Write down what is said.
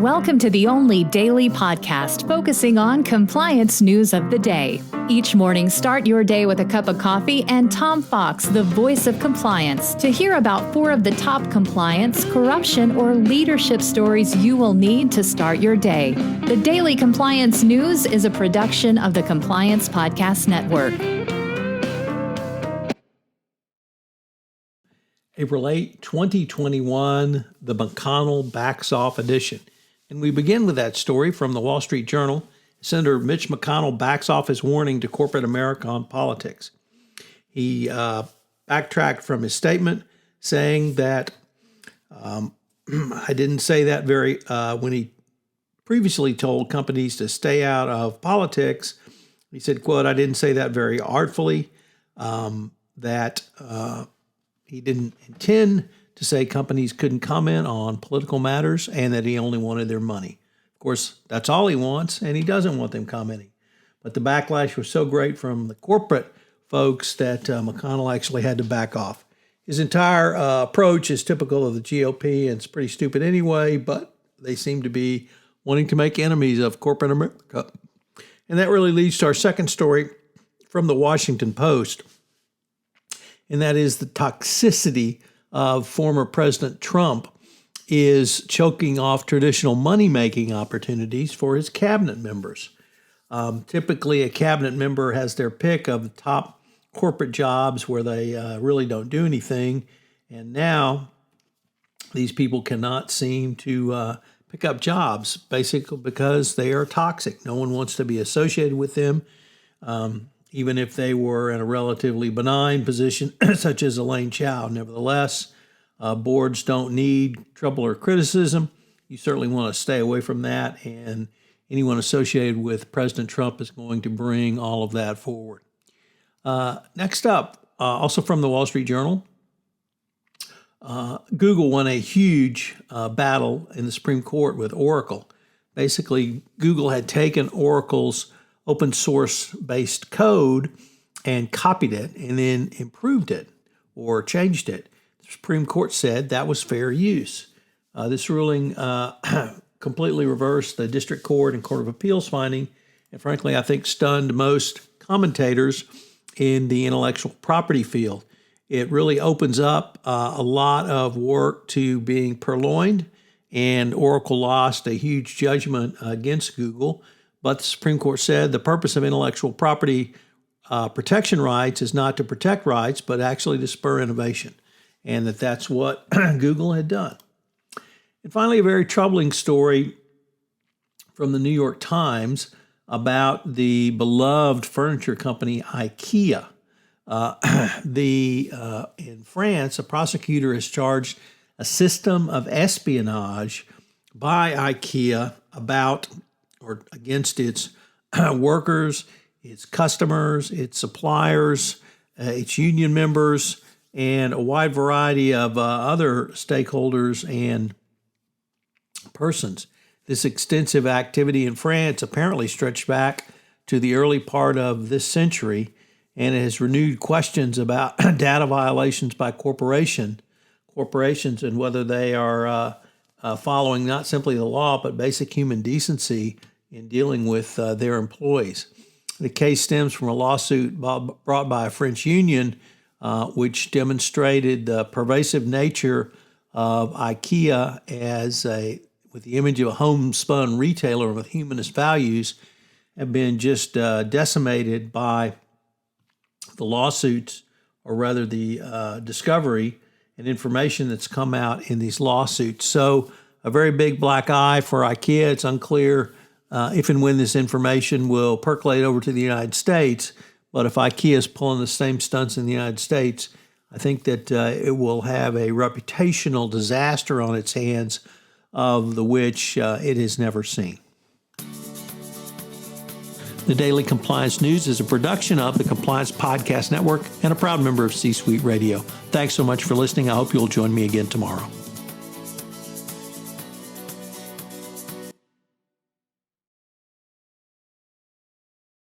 Welcome to the only daily podcast focusing on compliance news of the day. Each morning, start your day with a cup of coffee and Tom Fox, the voice of compliance, to hear about 4 of the top compliance, corruption, or leadership stories you will need to start your day. The Daily Compliance News is a production of the Compliance Podcast Network. April 8, 2021, the McConnell backs off edition. And we begin with that story from the Wall Street Journal. Senator Mitch McConnell backs off his warning to corporate America on politics. He backtracked from his statement saying that I didn't say that when he previously told companies to stay out of politics. He said, quote, I didn't say that very artfully, that he didn't intend to say companies couldn't comment on political matters and that he only wanted their money. Of course, that's all he wants, and he doesn't want them commenting. But the backlash was so great from the corporate folks that McConnell actually had to back off. His entire approach is typical of the GOP, and it's pretty stupid anyway, but they seem to be wanting to make enemies of corporate America. And that really leads to our second story from the Washington Post, and that is the toxicity of former President Trump is choking off traditional money-making opportunities for his cabinet members. Typically, a cabinet member has their pick of the top corporate jobs where they really don't do anything. And now these people cannot seem to pick up jobs, basically because they are toxic. No one wants to be associated with them, even if they were in a relatively benign position, such as Elaine Chao. Nevertheless, boards don't need trouble or criticism. You certainly want to stay away from that, and anyone associated with President Trump is going to bring all of that forward. Next up, also from the Wall Street Journal, Google won a huge battle in the Supreme Court with Oracle. Basically, Google had taken Oracle's open source based code and copied it and then improved it or changed it. The Supreme Court said that was fair use. This ruling completely reversed the district court and court of appeals finding, and frankly, I think stunned most commentators in the intellectual property field. It really opens up a lot of work to being purloined, and Oracle lost a huge judgment against Google. But the Supreme Court said the purpose of intellectual property protection rights is not to protect rights, but actually to spur innovation, and that's what Google had done. And finally, a very troubling story from the New York Times about the beloved furniture company IKEA. In France, a prosecutor has charged a system of espionage by IKEA against its workers, its customers, its suppliers, its union members, and a wide variety of other stakeholders and persons. This extensive activity in France apparently stretched back to the early part of this century, and it has renewed questions about data violations by corporations and whether they are following not simply the law, but basic human decency in dealing with their employees. The case stems from a lawsuit brought by a French union, which demonstrated the pervasive nature of IKEA with the image of a homespun retailer with humanist values, have been just decimated by the lawsuits, or rather the discovery and information that's come out in these lawsuits. So a very big black eye for IKEA. It's unclear if and when this information will percolate over to the United States. But if IKEA is pulling the same stunts in the United States, I think that it will have a reputational disaster on its hands of the which it has never seen. The Daily Compliance News is a production of the Compliance Podcast Network and a proud member of C-Suite Radio. Thanks so much for listening. I hope you'll join me again tomorrow.